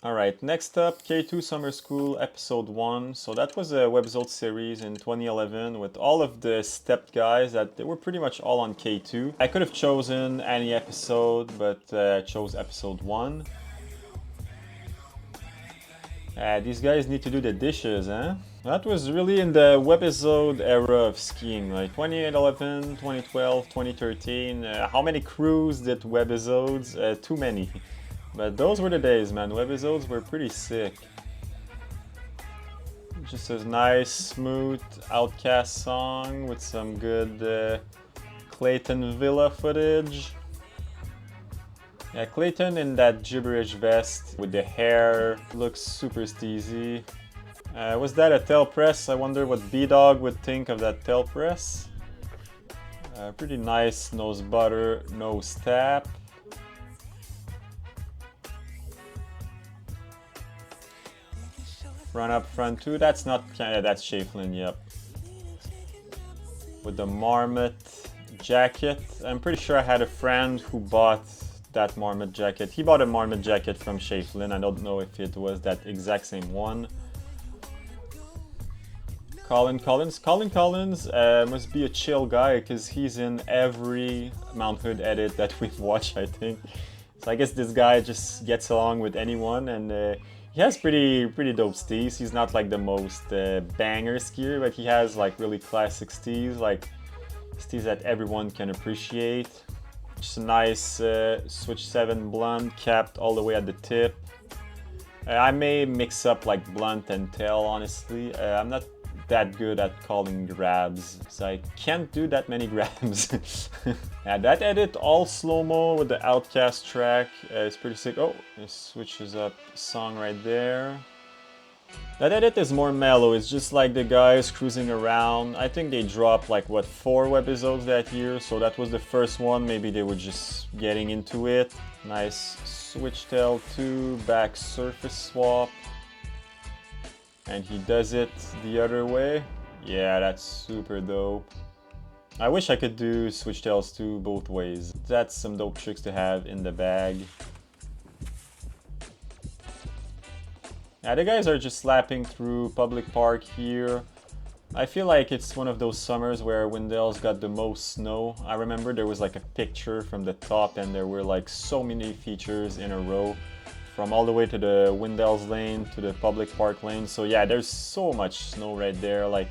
Alright, next up, K2 Summer School Episode 1. So that was a webisode series in 2011 with all of the stepped guys that they were pretty much all on K2. I could have chosen any episode, but I chose Episode 1. These guys need to do the dishes, huh? That was really in the webisode era of skiing, like 2011, 2012, 2013. How many crews did webisodes? Too many. But those were the days, man. Webisodes were pretty sick. Just a nice, smooth Outcast song with some good Clayton Villa footage. Yeah, Clayton in that gibberish vest with the hair looks super steezy. Was that a tail press? I wonder what B-Dog would think of that tail press. Pretty nice nose butter, nose tap. Front up, front two. That's not Canada, that's Shaflin, yep. With the Marmot jacket. I'm pretty sure I had a friend who bought that Marmot jacket. He bought a Marmot jacket from Shaflin. I don't know if it was that exact same one. Colin Collins. Colin Collins must be a chill guy because he's in every Mount Hood edit that we've watched, I think. So I guess this guy just gets along with anyone, and he has pretty dope stees. He's not like the most banger skier, but he has like really classic stees, like stees that everyone can appreciate. Just a nice Switch 7 blunt capped all the way at the tip. I may mix up like blunt and tail, honestly. I'm not that good at calling grabs, so I can't do that many grabs. Yeah, that edit all slow-mo with the Outcast track is pretty sick. Oh, it switches up song right there. That edit is more mellow, it's just like the guys cruising around. I think they dropped like, what, 4 webisodes that year, so that was the first one. Maybe they were just getting into it. Nice switchtail 2, back surface swap. And he does it the other way. Yeah, that's super dope. I wish I could do switchtails too both ways. That's some dope tricks to have in the bag. Yeah, the guys are just slapping through public park here. I feel like it's one of those summers where Wendell's got the most snow. I remember there was like a picture from the top and there were like so many features in a row. From all the way to the Wendell's lane to the public park lane. So yeah, there's so much snow right there. Like,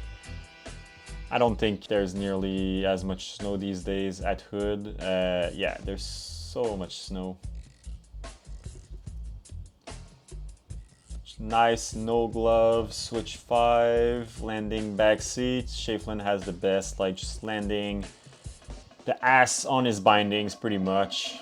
I don't think there's nearly as much snow these days at Hood. Yeah, there's so much snow. Nice no glove, switch 5, landing back seat. Shaflin has the best, like just landing the ass on his bindings pretty much.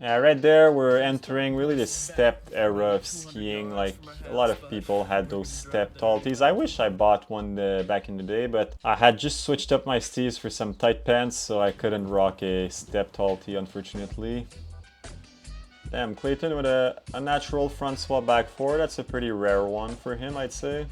Yeah, right there we're entering really the stepped era of skiing. Like, a lot of people had those stepped talties. I wish I bought one back in the day, but I had just switched up my stees for some tight pants, so I couldn't rock a stepped taltie, unfortunately. Damn, Clayton with a natural front swap back 4. That's a pretty rare one for him, I'd say.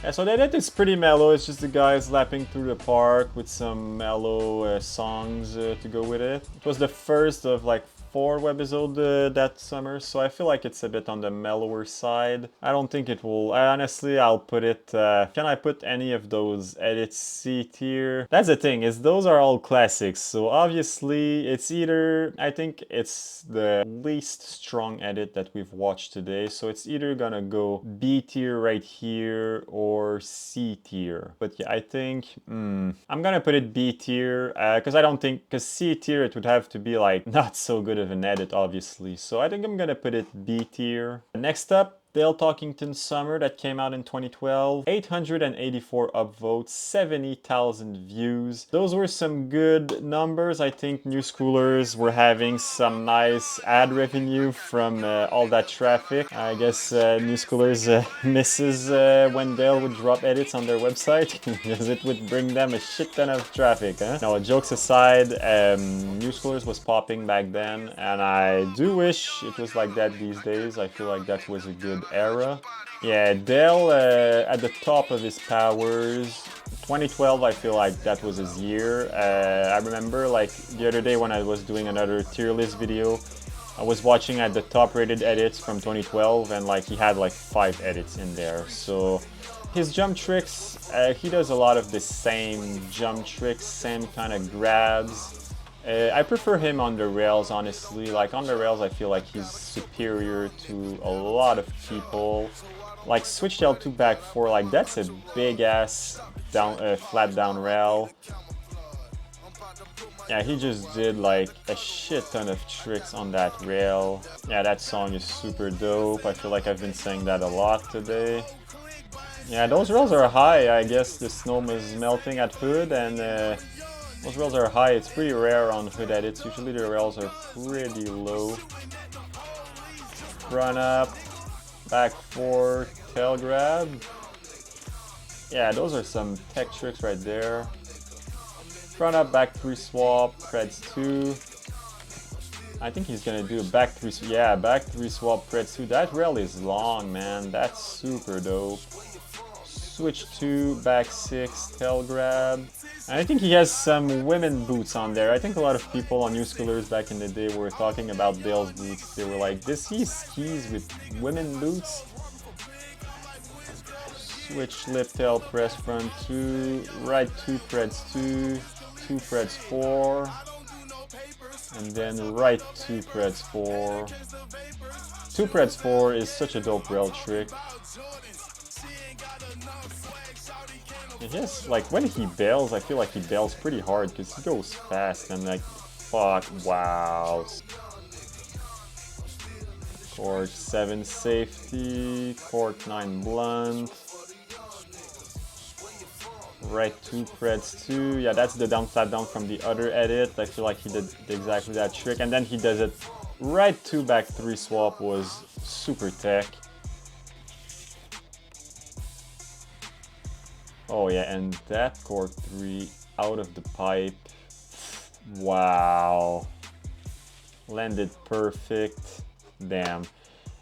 Yeah, so that edit is pretty mellow. It's just the guys lapping through the park with some mellow songs to go with it. It was the first of like 4 webisode that summer, so I feel like it's a bit on the mellower side. I don't think it will. Honestly, I'll put it. Can I put any of those edits C tier? That's the thing, is those are all classics, so obviously it's either, I think it's the least strong edit that we've watched today, so it's either gonna go B tier right here or C tier. But yeah, I think I'm gonna put it B tier because I don't think, because C tier it would have to be like not so good of an edit, obviously. So I think I'm gonna put it B tier. Next up, Dale Talkington Summer that came out in 2012. 884 upvotes, 70,000 views. Those were some good numbers. I think new schoolers were having some nice ad revenue from all that traffic. I guess new schoolers misses when Dale would drop edits on their website because it would bring them a shit ton of traffic. Huh? No, jokes aside, new schoolers was popping back then, and I do wish it was like that these days. I feel like that was a good era. Yeah, Dale at the top of his powers. 2012, I feel like that was his year. I remember like the other day when I was doing another tier list video, I was watching at the top rated edits from 2012 and like he had like 5 edits in there. So his jump tricks, he does a lot of the same jump tricks, same kind of grabs. I prefer him on the rails, honestly. Like on the rails, I feel like he's superior to a lot of people. Like switch L2 back 4, like that's a big ass down, flat down rail. Yeah, he just did like a shit ton of tricks on that rail. Yeah, that song is super dope. I feel like I've been saying that a lot today. Yeah, those rails are high. I guess the snow is melting at hood, and those rails are high. It's pretty rare on hood edits. Usually the rails are pretty low. Run up, back 4, tail grab. Yeah, those are some tech tricks right there. Front up, back 3 swap, Preds 2. I think he's gonna do a back 3, yeah, back 3 swap, Preds 2. That rail is long, man. That's super dope. Switch 2, back 6, tail grab. And I think he has some women boots on there. I think a lot of people on New Schoolers back in the day were talking about Dale's boots. They were like, does he skis with women boots? Switch lip tail press front 2, right 2 Preds 2, 2 Preds 4, and then right 2 Preds 4. 2 Preds 4 is such a dope rail trick. Yes, like when he bails, I feel like he bails pretty hard because he goes fast and like, fuck, wow. Cork 7 safety, cork 9 blunt. Right 2 Preds 2, yeah, that's the down flat down from the other edit. I feel like he did exactly that trick, and then he does it right 2 back 3 swap was super tech. Oh yeah, and that cork 3 out of the pipe, wow, landed perfect, damn.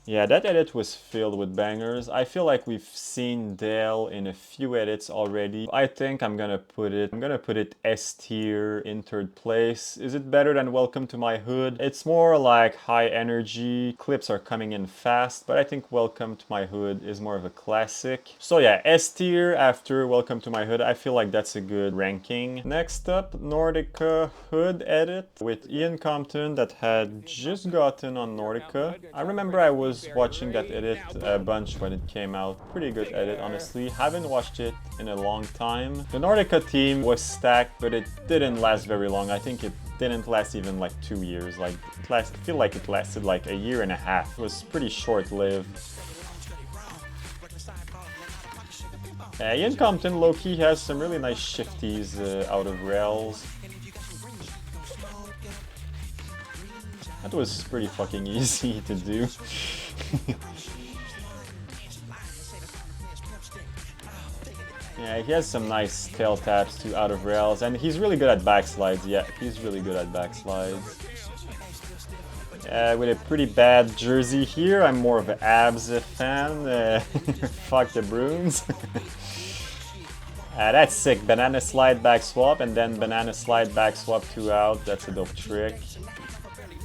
Yeah, that edit was filled with bangers. I feel like we've seen Dale in a few edits already. I think I'm gonna put it S tier in 3rd place. Is it better than Welcome to My Hood? It's more like high energy. Clips are coming in fast, but I think Welcome to My Hood is more of a classic. So yeah, S tier after Welcome to My Hood. I feel like that's a good ranking. Next up, Nordica Hood edit with Ian Compton that had just gotten on Nordica. I remember I was watching that edit a bunch when it came out. Pretty good edit, honestly. Haven't watched it in a long time. The Nordica team was stacked, but it didn't last very long. I think it didn't last even like 2 years. Like, I feel like it lasted like a year and a half. It was pretty short-lived. Ian Compton, low-key, has some really nice shifties out of rails. That was pretty fucking easy to do. Yeah, he has some nice tail taps too out of rails, and he's really good at backslides. Yeah, he's really good at backslides. With a pretty bad jersey here, I'm more of an abs fan. Fuck the Bruins. That's sick. Banana slide back swap, and then banana slide back swap 2 out. That's a dope trick.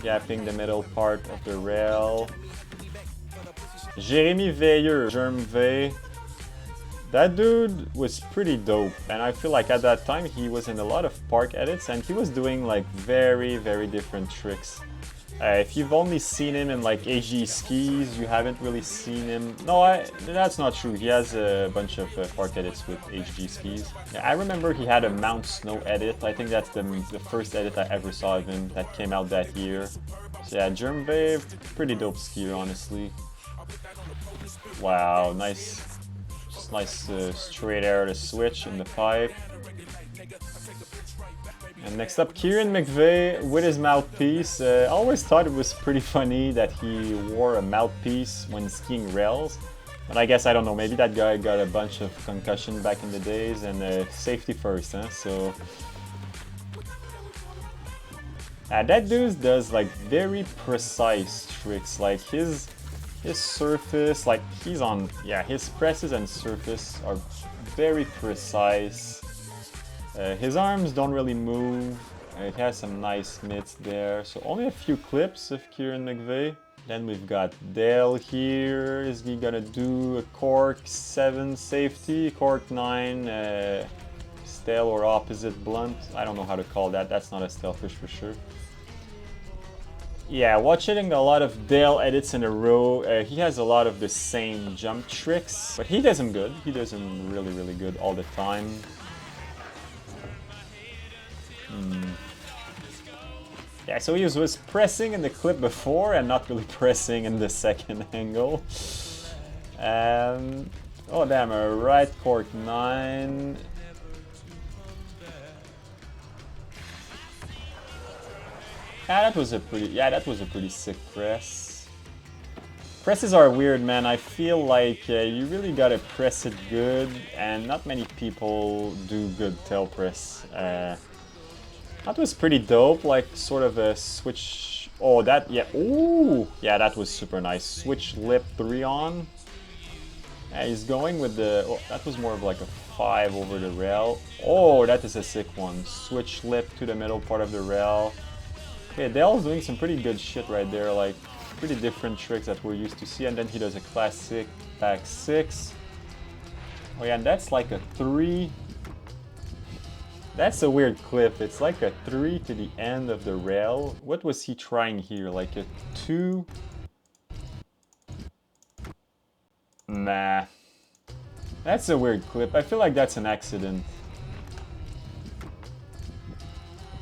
Gapping the middle part of the rail. Jérémy Veilleux, Germ V. That dude was pretty dope, and I feel like at that time he was in a lot of park edits and he was doing like very, very different tricks. If you've only seen him in like HG skis, you haven't really seen him. No, that's not true. He has a bunch of park edits with HG skis. Yeah, I remember he had a Mount Snow edit. I think that's the first edit I ever saw of him that came out that year. So yeah, Germwave, pretty dope skier, honestly. Wow, nice, just nice straight air to switch in the pipe. And next up, Kieran McVeigh with his mouthpiece. I always thought it was pretty funny that he wore a mouthpiece when skiing rails. But I guess, I don't know, maybe that guy got a bunch of concussion back in the days, and safety first, huh? So that dude does like very precise tricks. Like his surface, like he's on, yeah, his presses and surface are very precise. His arms don't really move. It has some nice mitts there. So only a few clips of Kieran McVeigh. Then we've got Dale here. Is he gonna do a cork 7 safety? Cork 9 stale or opposite blunt? I don't know how to call that. That's not a stale fish for sure. Yeah, watching a lot of Dale edits in a row, he has a lot of the same jump tricks, but he does them good. He does them really, really good all the time. Yeah, so he was pressing in the clip before and not really pressing in the second angle. Oh damn, a right cork 9. That was a pretty sick press. Presses are weird, man. I feel like you really gotta press it good, and not many people do good tail press. That was pretty dope, like sort of a switch. Oh, that, yeah, ooh, yeah, that was super nice. Switch lip 3 on. Yeah, he's going with the, oh, that was more of like a 5 over the rail. Oh, that is a sick one. Switch lip to the middle part of the rail. Okay, Dale's doing some pretty good shit right there, like pretty different tricks that we're used to see, and then he does a classic back 6. Oh yeah, and that's like a 3. That's a weird clip. It's like a 3 to the end of the rail. What was he trying here? Like a 2? Nah. That's a weird clip. I feel like that's an accident.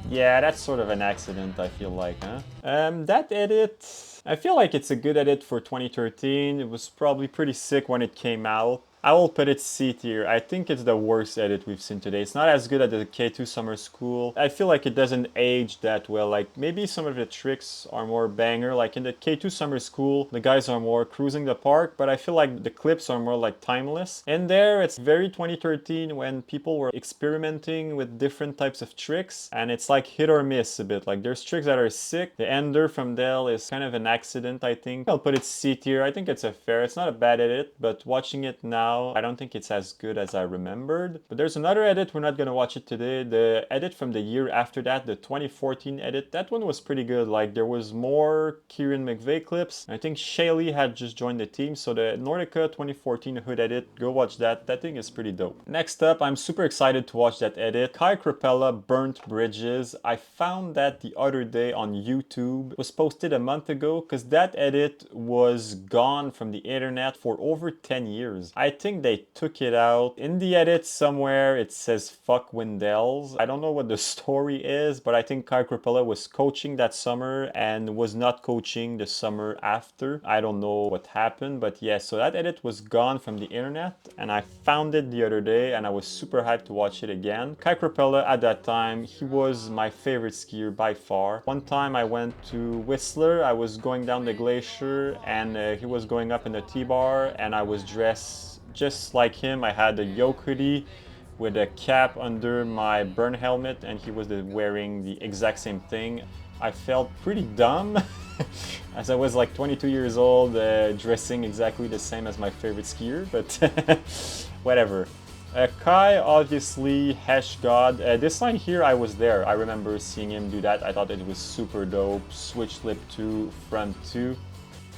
Yeah, that's sort of an accident, I feel like, huh? That edit, I feel like it's a good edit for 2013. It was probably pretty sick when it came out. I will put it C tier. I think it's the worst edit we've seen today. It's not as good as the K2 Summer School. I feel like it doesn't age that well. Like, maybe some of the tricks are more banger. Like in the K2 Summer School, the guys are more cruising the park, but I feel like the clips are more like timeless. In there, it's very 2013 when people were experimenting with different types of tricks, and it's like hit or miss a bit. Like, there's tricks that are sick. The ender from Dell is kind of an accident, I think. I'll put it C tier. I think it's a fair. It's not a bad edit, but watching it now, I don't think it's as good as I remembered. But there's another edit, we're not gonna watch it today. The edit from the year after that, the 2014 edit, that one was pretty good. Like, there was more Kieran McVeigh clips. I think Shaylee had just joined the team, so the Nordica 2014 hood edit, go watch that. That thing is pretty dope. Next up, I'm super excited to watch that edit. Krepela Burnt Bridges. I found that the other day on YouTube. It was posted a month ago, because that edit was gone from the internet for over 10 years. I think they took it out. In the edit somewhere it says fuck Wendell's. I don't know what the story is, but I think Kai Krepela was coaching that summer and was not coaching the summer after. I don't know what happened, but yeah, so that edit was gone from the internet, and I found it the other day and I was super hyped to watch it again. Kai Krepela at that time, he was my favorite skier by far. One time I went to Whistler, I was going down the glacier and he was going up in the T-bar, and I was dressed just like him. I had a yoke hoodie with a cap under my burn helmet, and he was wearing the exact same thing. I felt pretty dumb as I was like 22 years old, dressing exactly the same as my favorite skier, but whatever. Kai, obviously, Hesh God. This line here, I was there. I remember seeing him do that. I thought it was super dope. Switch lip 2, front 2.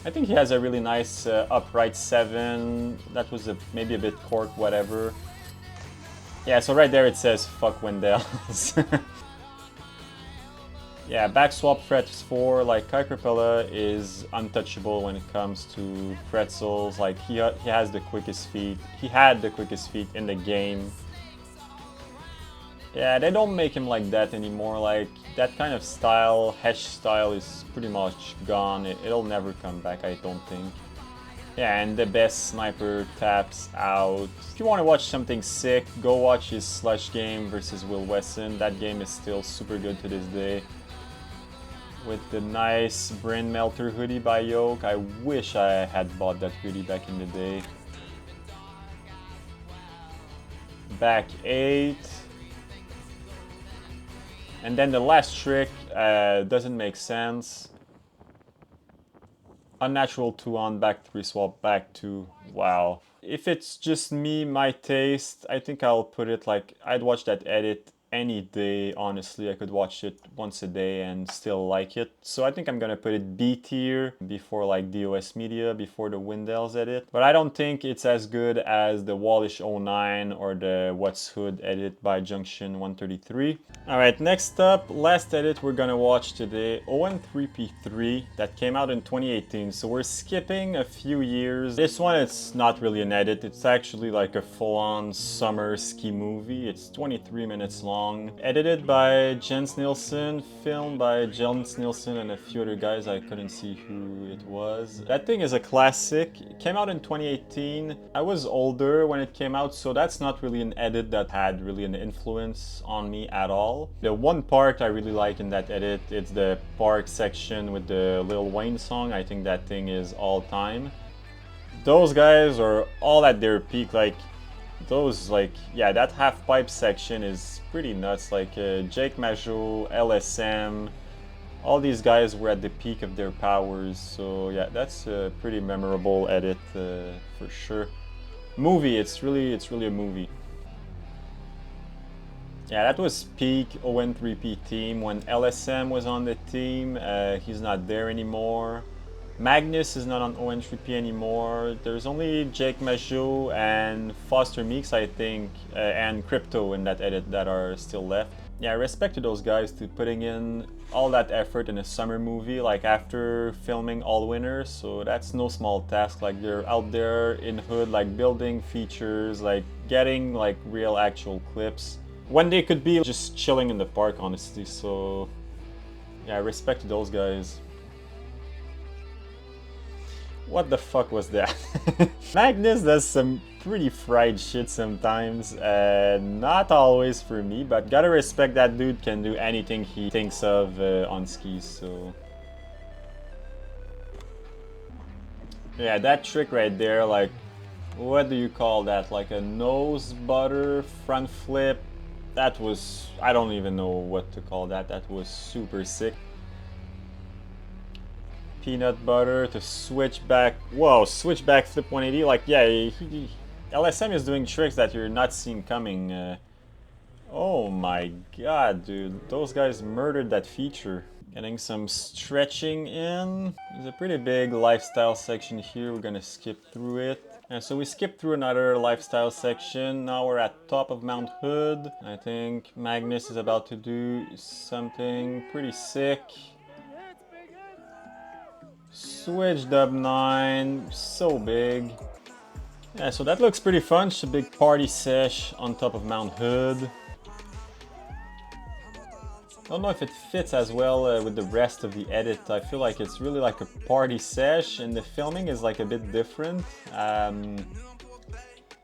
I think he has a really nice upright 7. That was maybe a bit cork, whatever. Yeah, so right there it says fuck Wendell's. Yeah, back swap frets 4. Like, Kai Krepela is untouchable when it comes to pretzels. Like, he has the quickest feet. He had the quickest feet in the game. Yeah, they don't make him like that anymore. Like, that kind of style, Hesh style, is pretty much gone. It'll never come back, I don't think. Yeah, and the best sniper taps out. If you want to watch something sick, go watch his Slush game versus Will Wesson. That game is still super good to this day. With the nice Brain Melter hoodie by Yoke. I wish I had bought that hoodie back in the day. Back 8. And then the last trick doesn't make sense. Unnatural 2 on, back 3 swap, back 2. Wow. If it's just me, my taste, I think I'll put it like, I'd watch that edit any day. Honestly, I could watch it once a day and still like it. So I think I'm gonna put it B tier before like DOS Media, before the Windell's edit. But I don't think it's as good as the Wallish 09 or the What's Hood edit by Junction 133. Alright, next up, last edit we're gonna watch today, ON3P3, that came out in 2018, so we're skipping a few years. This one, it's not really an edit, it's actually like a full-on summer ski movie. It's 23 minutes long, edited by Jens Nilsson, filmed by Jens Nilsson and a few other guys, I couldn't see who it was. That thing is a classic, it came out in 2018. I was older when it came out, so that's not really an edit that had really an influence on me at all. The one part I really like in that edit, it's the park section with the Lil Wayne song. I think that thing is all time. Those guys are all at their peak, like those, like, yeah, that half pipe section is pretty nuts. Like Jake Majot, LSM, all these guys were at the peak of their powers. So yeah, that's a pretty memorable edit for sure. Movie, it's really a movie. Yeah, that was peak ON3P team when LSM was on the team. He's not there anymore. Magnus is not on ON3P anymore. There's only Jake Majot and Foster Meeks, I think, and Crypto in that edit that are still left. Yeah, respect to those guys to putting in all that effort in a summer movie, like after filming All Winners. So that's no small task. Like they're out there in hood, like building features, like getting like real actual clips, when they could be just chilling in the park, honestly. So yeah, respect to those guys. What the fuck was that? Magnus does some pretty fried shit sometimes, not always for me, but gotta respect that dude can do anything he thinks of on skis, so... Yeah, that trick right there, like, what do you call that? Like a nose butter front flip? That was, I don't even know what to call that. That was super sick. Peanut butter to switch back. Whoa, switch back flip 180. Like, yeah, LSM is doing tricks that you're not seeing coming. Oh my god, dude. Those guys murdered that feature. Getting some stretching in. There's a pretty big lifestyle section here. We're gonna skip through it. And so we skipped through another lifestyle section. Now we're at top of Mount Hood. I think Magnus is about to do something pretty sick. Switch dub 9, so big. Yeah, so that looks pretty fun. It's a big party sesh on top of Mount Hood. I don't know if it fits as well with the rest of the edit. I feel like it's really like a party sesh and the filming is like a bit different.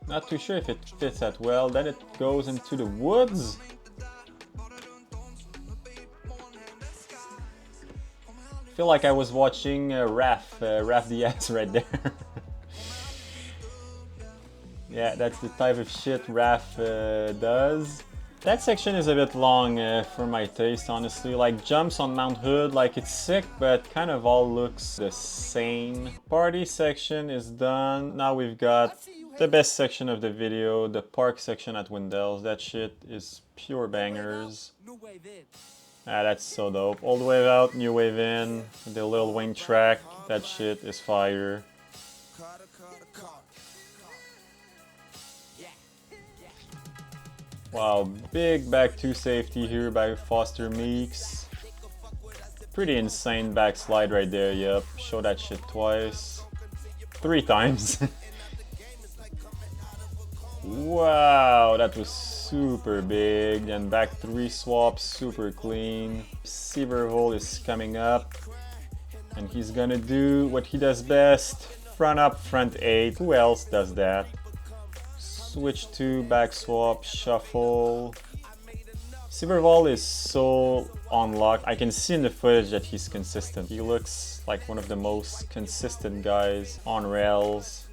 Not too sure if it fits that well. Then it goes into the woods. I feel like I was watching Raf Diaz right there. Yeah, that's the type of shit Raf does. That section is a bit long for my taste, honestly. Like, jumps on Mount Hood, like, it's sick, but kind of all looks the same. Party section is done. Now we've got the best section of the video, the park section at Windell's. That shit is pure bangers. Ah, that's so dope. All the way out, new wave in, the Lil Wayne track. That shit is fire. Wow, big back 2 safety here by Foster Meeks. Pretty insane backslide right there, yep. Show that shit twice. 3 times. Wow, that was super big. And back 3 swaps, super clean. Severville is coming up. And he's gonna do what he does best. Front up, front 8. Who else does that? Switch 2, back swap, shuffle. Severville is so on lock. I can see in the footage that he's consistent. He looks like one of the most consistent guys on rails.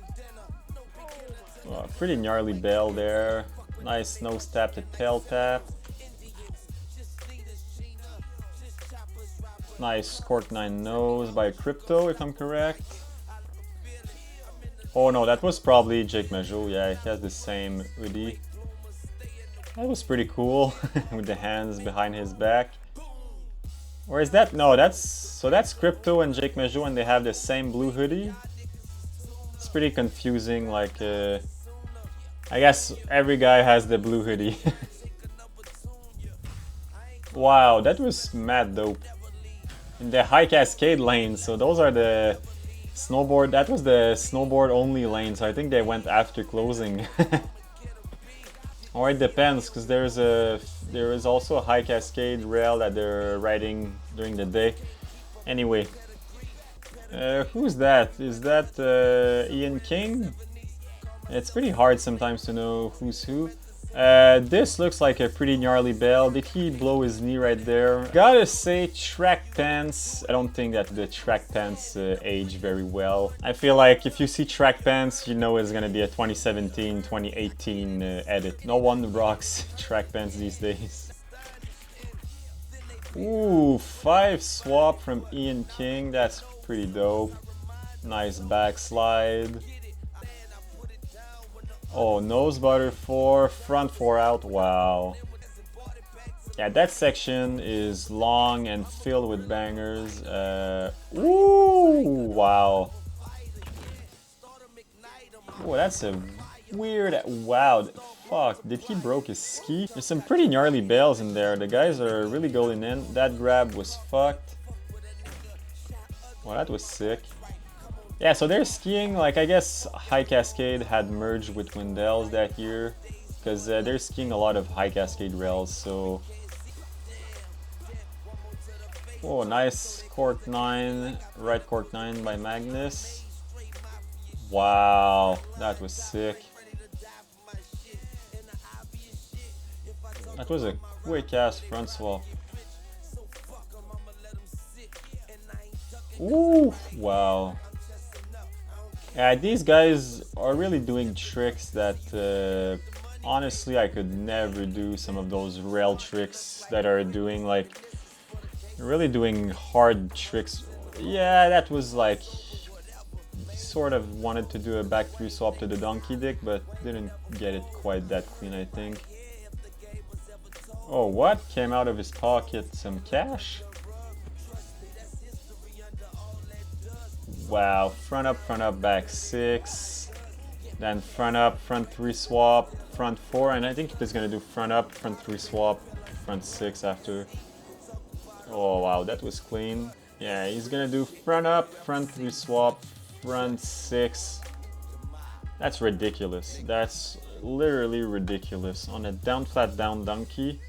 Pretty gnarly bail there. Nice nose tap to tail tap. Nice cork 9 nose by Crypto, if I'm correct. Oh no, that was probably Jake Majot. Yeah, he has the same hoodie. That was pretty cool with the hands behind his back. Or is that? No, that's Crypto and Jake Mejo and they have the same blue hoodie. It's pretty confusing, like I guess every guy has the blue hoodie. Wow, that was mad dope. In the high cascade lane, so those are the snowboard, that was the snowboard only lane, so I think they went after closing. Or it depends, because there is also a high cascade rail that they're riding during the day. Anyway, who's that? Is that Ian King? It's pretty hard sometimes to know who's who. This looks like a pretty gnarly bell. Did he blow his knee right there? Gotta say, track pants. I don't think that the track pants age very well. I feel like if you see track pants, you know it's gonna be a 2017, 2018 edit. No one rocks track pants these days. Ooh, 5 swap from Ian King. That's pretty dope. Nice backslide. Oh, nose butter 4, front 4 out, wow. Yeah, that section is long and filled with bangers. Ooh, wow. Oh, that's a weird, wow, fuck, did he broke his ski? There's some pretty gnarly bails in there. The guys are really going in. That grab was fucked. Well, that was sick. Yeah, so they're skiing, like I guess High Cascade had merged with Wendell's that year, because they're skiing a lot of High Cascade rails, so... Oh, nice cork 9, right cork 9 by Magnus. Wow, that was sick. That was a quick ass front swap. Ooh, wow. Yeah, these guys are really doing tricks that honestly I could never do. Some of those rail tricks that are doing, like, really doing hard tricks. Yeah, that was like, sort of wanted to do a back 3 swap to the donkey dick, but didn't get it quite that clean, I think. Oh, what? Came out of his pocket some cash? Wow, front up, back 6. Then front up, front 3 swap, front 4. And I think he's gonna do front up, front 3 swap, front 6 after. Oh wow, that was clean. Yeah, he's gonna do front up, front 3 swap, front 6. That's ridiculous. That's literally ridiculous. On a down flat down donkey.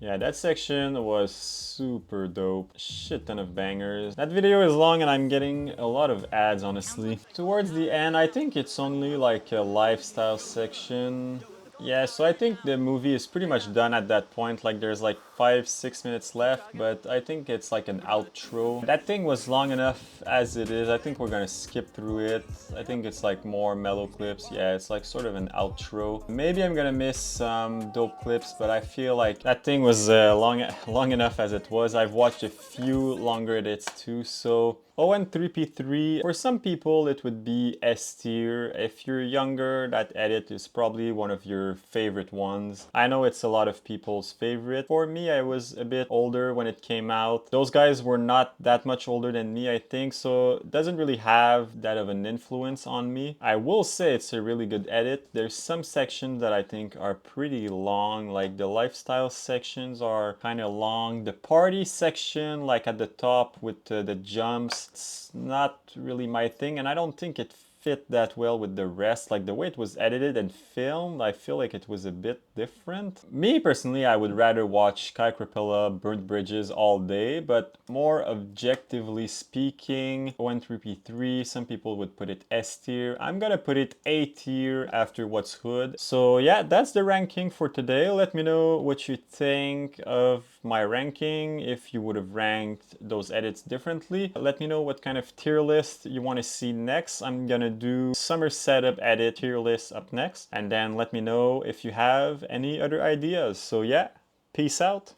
Yeah, that section was super dope. Shit ton of bangers. That video is long and I'm getting a lot of ads, honestly. Towards the end, I think it's only like a lifestyle section. Yeah, so I think the movie is pretty much done at that point. Like there's like 5-6 minutes left, but I think it's like an outro. That thing was long enough as it is. I think we're gonna skip through it. I think it's like more mellow clips. Yeah, it's like sort of an outro. Maybe I'm gonna miss some dope clips, but I feel like that thing was long enough as it was. I've watched a few longer edits too, so ON3P3, for some people it would be S tier. If you're younger, that edit is probably one of your favorite ones. I know it's a lot of people's favorite. For me, I was a bit older when it came out. Those guys were not that much older than me, I think, so it doesn't really have that of an influence on me. I will say it's a really good edit. There's some sections that I think are pretty long, like the lifestyle sections are kind of long. The party section, like at the top with the jumps, it's not really my thing, and I don't think it fit that well with the rest. Like the way it was edited and filmed, I feel like it was a bit different. Me personally, I would rather watch Krepela Burnt Bridges all day, but more objectively speaking, ON3P3, some people would put it S tier. I'm gonna put it A tier after What's Hood. So yeah, that's the ranking for today. Let me know what you think of my ranking, if you would have ranked those edits differently. Let me know what kind of tier list you want to see next. I'm gonna do summer setup edit tier list up next, and then let me know if you have any other ideas. So yeah, peace out.